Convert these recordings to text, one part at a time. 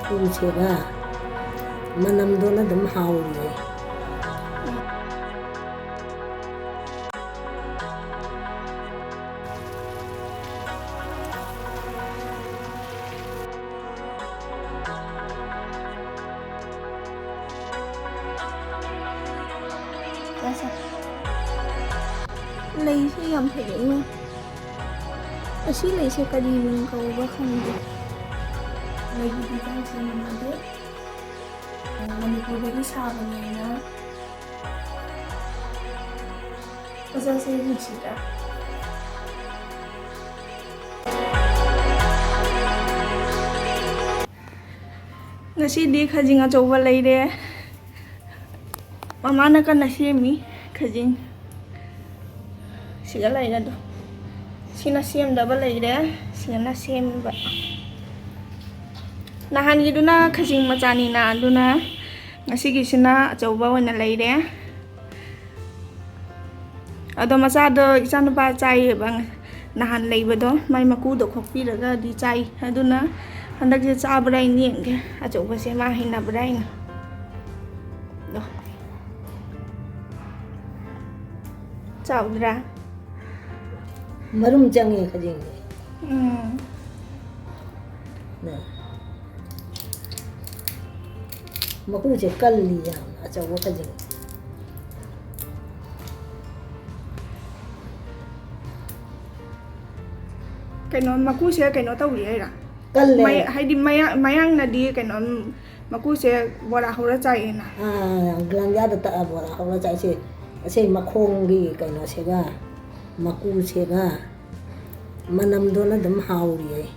ꯃꯀꯨꯁꯤꯒ ꯃꯅꯝꯗꯨꯅ ꯑꯗꯨꯝ ꯍꯥꯎꯔꯤꯌꯦ ꯂꯩꯁꯦ ꯌꯥꯝ ꯐꯖꯩꯉꯣ ꯑꯁꯤ ꯂꯩꯁꯦ ꯀꯔꯤ ꯃꯤꯡ ꯀꯧꯕ ꯈꯪꯗꯦ ꯂꯩꯒꯤ ꯗꯤꯖꯥꯏꯟꯁꯦ ꯃꯥꯟꯅꯗꯦ ꯃꯅꯤꯄꯨꯔꯗꯒꯤ ꯁꯥꯕꯅꯦꯅ ꯃꯁꯛꯁꯦ ꯅꯨꯡꯁꯤꯗ꯭ꯔꯥ ꯉꯁꯤꯗꯤ ꯈꯖꯤꯡ ꯑꯆꯧꯕ ꯂꯩꯔꯦ ꯃꯃꯥꯅ ꯀꯟꯅ ꯁꯦꯝꯃꯤ ꯈꯖꯤꯡ siga lain aduh sina siam double lain sina siam ba nahan giduna khajing macani na aduna ngasi gisina achauba oina laire ado macha do isan ba chai bang nahan leibado mai maku do khokpiraga di chai aduna handak je chabara yenge achauba se ma hina brain do chaudra marum jange khajing na maku je kalli ya achauba khajing kaino maku se kaino tawri ai ra kalle mai haidi mayang na di kaino maku se bora hora chai na glangya da ta bora hora chai se ase makhong gi kaino se ga maku se ga manam do na dum hauri ai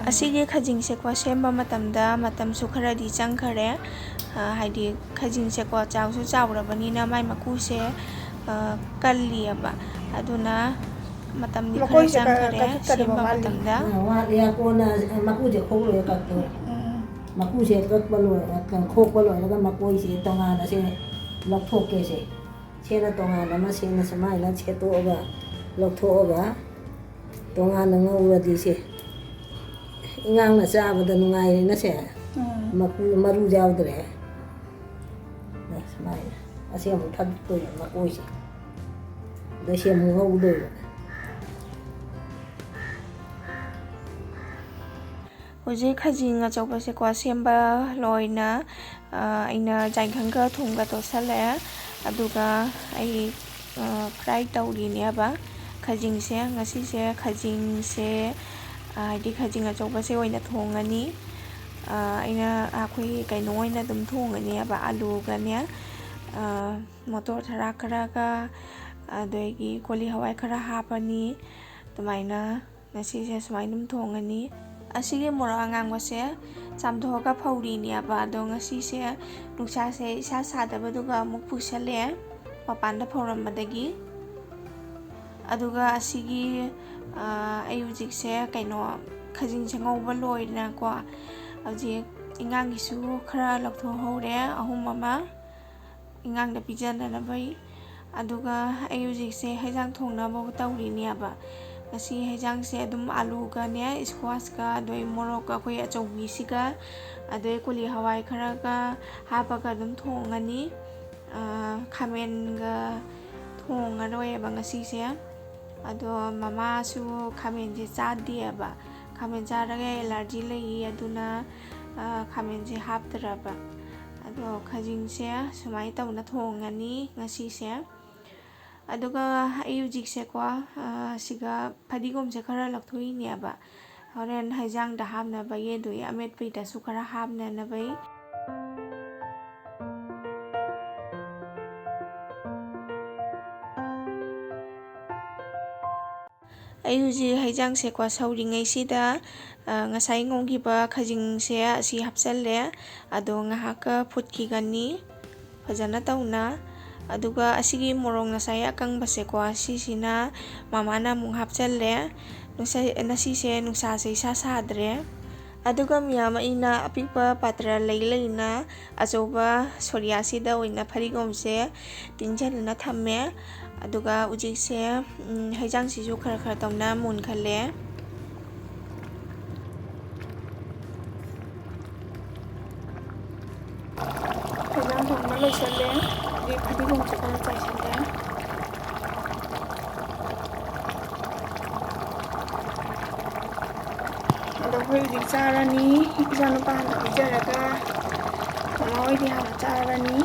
asige khajing se kwa semba matamda matam su khara di chang khare haidi khajing se kwa chaw su chawra bani na mai maku se kalli aba aduna matam ni khara chang khare semba matamda wa ya ko na maku je khong lo ka to maku se kat ba lo ka khok ba lo ga maku se tonga na se lok thok ke se na tonga na ma se na samai na che to ga lok thok ga tonga na ngau di se ingang na sa ba da nungai na se maku maru jaw dre na samai ase mo thad to maku se da se mo ngau do Oje khajing achauba se kwa semba loina aina jainkhanga thongba to sale aduga ai fry tawri ne ba khajing se ngasi se khajing se di khajing achauba se oina thongani aina akhoi kaino oina dum thongani ba alu ga ne motor thara khara ga adegi koli hawai khara hapani tumaina ngasi se sumai dum thongani asige mora angang wase chamdhoga phauri ni aba do ngasi se nuksa se isa sadaba duga muk pusale papanda phoram badagi aduga asigi ayujik se kaino khajing se ngauba loina ko aji ingang gisu khara laktho hore ahum mama ingang da pijana na bai aduga ayujik se hajang thongna ba tawri ni aba asi hejang se adum alu ga ne squash ga doi morok ga khoi achaubi siga adoi koli hawai khara ga hapa ga dum thongani khamen ga thonga roi ba ngasi se ado mama su khamen je chadi aba khamen chara ga allergy lei aduna khamen je haptra ba ado khajing se sumai tawna thongani ngasi se aduga ayujik se kwa siga padigom se khara lakthoi ni aba horen haijang da hamna ba ye do ya met pai da su khara hamna na bai ayuji haijang se kwa sauri ngai sida ngasai ngongi ba khajing se asi hapsalle ado ngahaka phutki gani fajana tauna aduga asigi morong nasaya kang base ko sisina mamana mung hapchalle nusa nasi se nusa se sa sadre aduga miyama ina apikpa patra leilena ajoba soriasi da oina pharigom se tinjalna thamme aduga ujik se haijang sisu khara khara tawna mun khale loiꯁꯜꯂꯦ ꯑꯗꯩ ꯐꯗꯤꯒꯣꯝꯁꯦ ꯈꯔ ꯆꯥꯏꯁꯜꯂꯦ ꯑꯗꯣ ꯑꯩꯈꯣꯏ ꯍꯧꯖꯤꯛ ꯆꯥꯔꯅꯤ ꯏꯆꯥꯅꯨꯄꯥ ꯍꯥꯟꯅ ꯄꯤꯖꯔꯒ ꯃꯃꯥ ꯍꯣꯏꯗꯤ ꯍꯥꯟꯅ ꯆꯥꯔꯅꯤ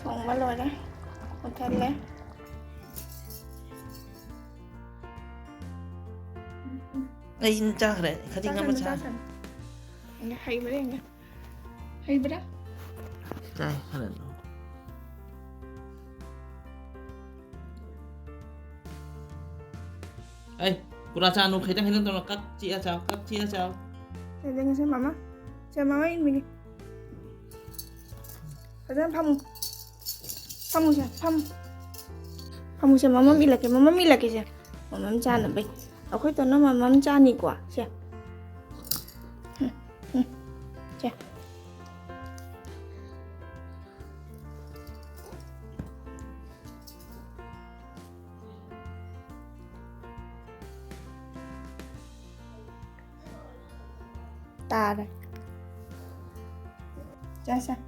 thongba loire muthallé ai chakre khajing ama cha ini haibra ini haibra chai haran ai pura cha nu khaitang khaitang to kak chi a chao đây xem mama ini ada pamu xem mama mi lagi xem mama cha nè bây akhoi to na mama cha ni kwa xem xem ta đây cha xem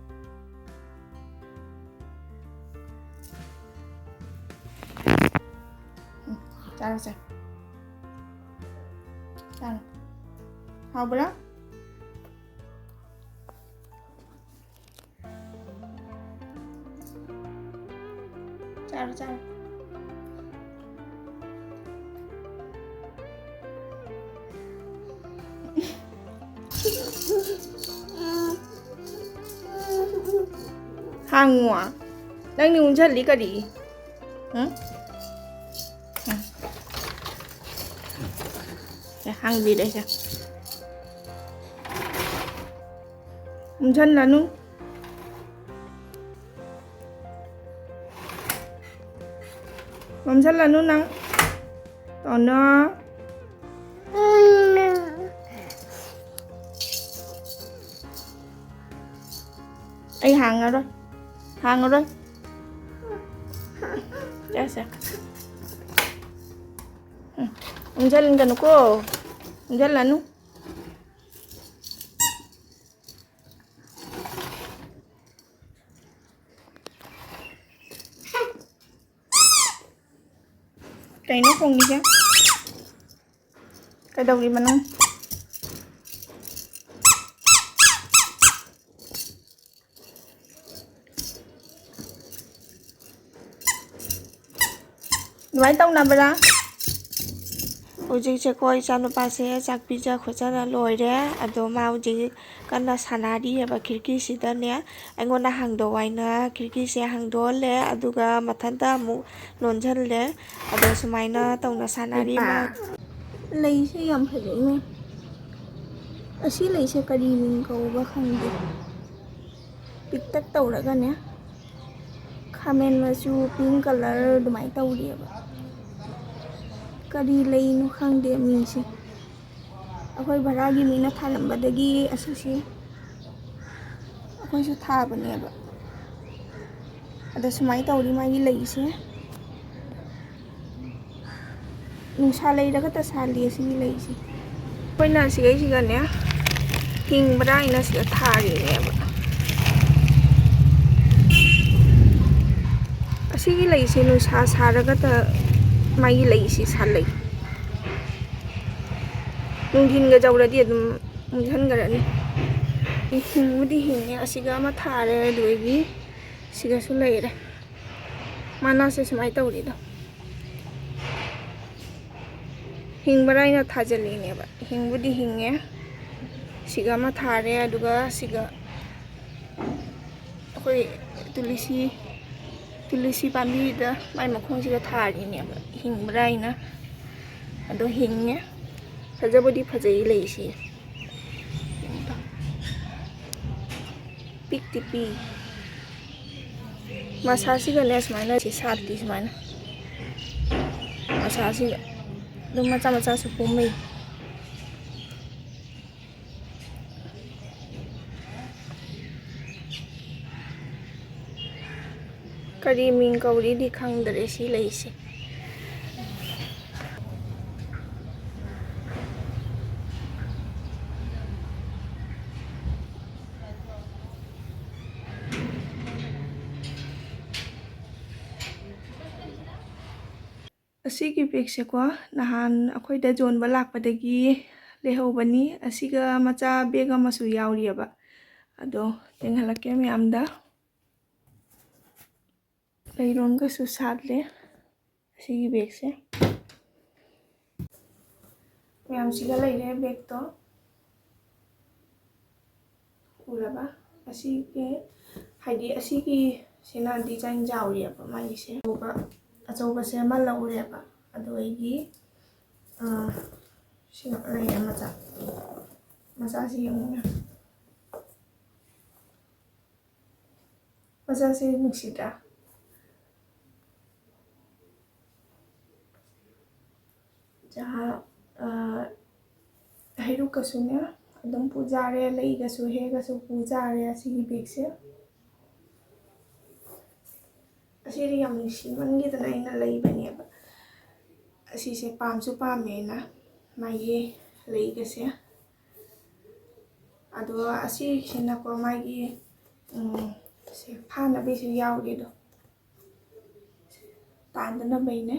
Cara xem Cara Hào bữa đó Cara Hàng ngủ à? Đang đi uống chân lý cả đi hả? Hàng gì đây xem chân là nu bấm chân là nu nắng còn nó ấy hàng ở đây để xem chân gần cô chân là nu cái nó không đi chứ cái đầu đi mà nó nói tông nào ra Ujik ko ichanupa se chak pija khojana loire ado ma ujik kana sanadi aba khirki sida ne aingona hangdo waina khirki se hangdo le aduga mathanta mu lonjan le ado sumaina tawna sanadi ma lei se yam phajai me asi lei se kari min ko ba khangde piktak tawraga ne Khamen machu pink color dumai tawri aba Kari lei nu khangde mi se akhoi baragi mi na thalambadagi asasi akhoi su tha bane ba ada sumai tawri mai lei se nu sa lei daga ta sa le si lei se koi na si ga ne king barai na si tha ri ne ba asi lei se nu sa daga ta mai lei si salai nunghin ga jawradi adum munghan garani hingmudi hingne asiga ma thare doigi siga su leire mana se sumai tawri da hingbarai na thajali ne ba hingbudi hinge siga ma thare aduga siga koi tulisi pambi da mai makhong siga thari ne ba hingbarai na ado hinge fajabodi fajai lei si pik tipi masasi ga nes mana si sati mana masasi dum macha su pumei kari min kauri di khang dare si lei si ꯑꯁꯤꯒꯤ ꯕꯦꯒꯁꯦꯀꯣ ꯅꯍꯥꯟ ꯑꯩꯈꯣꯏꯗ ꯌꯣꯟꯕ ꯂꯥꯛꯄꯗꯒꯤ ꯂꯩꯍꯧꯕꯅꯤ ꯑꯁꯤꯒ ꯃꯆꯥ bag ꯑꯃꯁꯨ ꯌꯥꯎꯔꯤꯑꯕ ꯑꯗꯣ ꯌꯦꯡꯍꯜꯂꯛꯀꯦ ꯃꯌꯥꯝꯗ ꯂꯩꯔꯣꯡꯒꯁꯨ ꯁꯥꯠꯂꯦ ꯑꯁꯤꯒꯤ ꯕꯦꯒꯁꯦ ꯃꯌꯥꯝꯁꯤꯒ ꯂꯩꯔꯦ ꯕꯦꯒꯇꯣ ꯎꯔꯕ ꯑꯁꯤꯒꯤ ꯍꯥꯏꯗꯤ ꯑꯁꯤꯒꯤꯁꯤꯅ ꯗꯤꯖꯥꯏꯟ ꯆꯥꯎꯔꯤꯑꯕ ꯃꯥꯒꯤꯁꯦ ꯑꯗꯨꯒ ꯑꯆꯧꯕꯁꯦ ꯑꯃ ꯂꯧꯔꯦꯕ ꯑꯗꯨ ꯑꯩꯒꯤ ꯁꯤꯅ ꯂꯩꯔꯦ ꯃꯆꯥꯁꯤ ꯌꯦꯡꯉꯨꯅꯦ ꯃꯆꯥꯁꯤ ꯅꯨꯡꯁꯤꯗ꯭ꯔꯥ ꯍꯩꯔꯨꯛꯀꯁꯨꯅꯦ ꯑꯗꯨꯝ ꯄꯨꯖꯥꯔꯦ ꯂꯩꯒꯁꯨ ꯍꯦꯛꯒꯁꯨ ꯄꯨꯖꯥꯔꯦ ꯑꯁꯤꯒꯤ ꯕꯦꯒꯁꯦ ꯑꯁꯤꯗꯤ ꯌꯥꯝ ꯅꯨꯡꯁꯤꯃꯟꯈꯤꯗꯅ ꯑꯩꯅ ꯂꯩꯕꯅꯦꯕ ꯑꯁꯤꯁꯦ ꯄꯥꯝꯁꯨ ꯄꯥꯝꯃꯦꯅ ꯃꯥꯒꯤ ꯂꯩꯒꯁꯦ ꯑꯗꯨꯒ ꯑꯁꯤꯁꯤꯅꯀꯣ ꯃꯥꯒꯤ ꯁꯦ ꯐꯥꯅꯕꯩꯁꯨ ꯌꯥꯎꯔꯤꯗꯣ ꯇꯥꯟꯗꯅꯕꯩꯅꯦ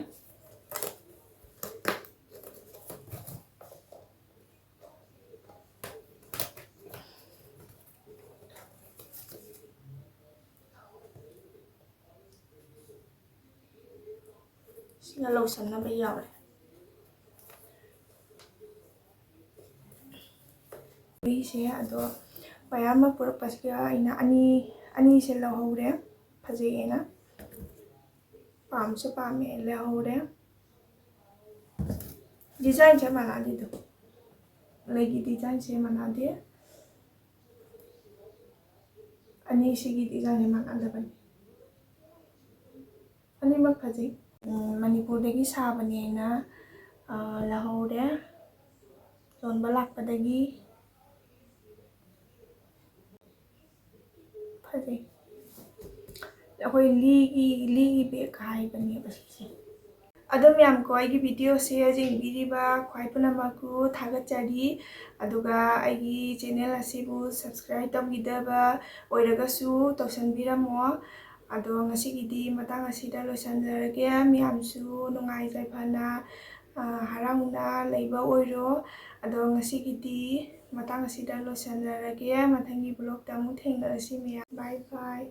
ꯁꯤꯒ ꯂꯧꯁꯟꯅꯕ ꯌꯥꯎꯔꯦ ꯁꯦ ꯑꯗꯣ ꯃꯌꯥꯝ ꯑꯃ ꯄꯨꯔꯛꯄꯁꯤꯒ ꯑꯩꯅ ꯑꯅꯤꯁꯦ ꯂꯧꯍꯧꯔꯦ ꯐꯖꯩꯌꯦꯅ ꯄꯥꯝꯁꯨ ꯄꯥꯝꯃꯦ ꯂꯧꯍꯧꯔꯦ ꯗꯤꯖꯥꯏꯟꯁꯦ ꯃꯥꯟꯅꯗꯦꯗꯣ ꯂꯩꯒꯤ ꯗꯤꯖꯥꯏꯟꯁꯦ ꯃꯥꯟꯅꯗꯦ ꯑꯅꯤꯁꯤꯒꯤ ꯗꯤꯖꯥꯏꯟꯁꯦ ꯃꯥꯟꯅꯗꯕꯅꯤ ꯑꯅꯤꯃꯛ ꯐꯖꯩ ꯃꯅꯤꯄꯨꯔꯗꯒꯤ ꯁꯥꯕꯅꯦꯅ ꯂꯧꯍꯧꯔꯦ ꯌꯣꯟꯕ ꯂꯥꯛꯄꯗꯒꯤ ꯐꯖꯩ ꯑꯩꯈꯣꯏ ꯂꯤꯒꯤ ꯕꯦꯒ ꯍꯥꯏꯕꯅꯦꯕ ꯁꯤꯁꯦ ꯑꯗꯣ ꯃꯌꯥꯝꯀꯣ ꯑꯩꯒꯤ ꯚꯤꯗꯤꯑꯣꯁꯦ ꯌꯦꯡꯕꯤꯔꯤꯕ ꯈ꯭ꯋꯥꯏ ꯄꯨꯝꯅꯃꯛꯄꯨ ꯊꯥꯒꯠꯆꯔꯤ ꯑꯗꯨꯒ ꯑꯩꯒꯤ ꯆꯦꯅꯦꯜ ꯑꯁꯤꯕꯨ ꯁꯕꯁꯀ꯭ꯔꯥꯏꯕ ꯇꯧꯕꯤꯗꯕ ꯑꯣꯏꯔꯒꯁꯨ ꯇꯧꯁꯟꯕꯤꯔꯝꯃꯣ ꯑꯗꯣ ꯉꯁꯤꯒꯤꯗꯤ ꯃꯇꯥꯡ ꯑꯁꯤꯗ ꯂꯣꯏꯁꯤꯟꯖꯔꯒꯦ ꯃꯌꯥꯝꯁꯨ ꯅꯨꯡꯉꯥꯏ ꯌꯥꯏꯐꯅ ꯍꯔꯥꯎꯅ ꯂꯩꯕ ꯑꯣꯏꯔꯣ ꯑꯗꯣ ꯉꯁꯤꯒꯤꯗꯤ ꯃꯇꯥꯡ ꯑꯁꯤꯗ ꯂꯣꯏꯁꯤꯟꯖꯔꯒꯦ ꯃꯊꯪꯒꯤ ꯕ꯭ꯂꯣꯛꯇ ꯑꯃꯨꯛ ꯊꯦꯡꯅꯔꯁꯤ ꯃꯌꯥꯝ ꯕꯥꯏ ꯕꯥꯏ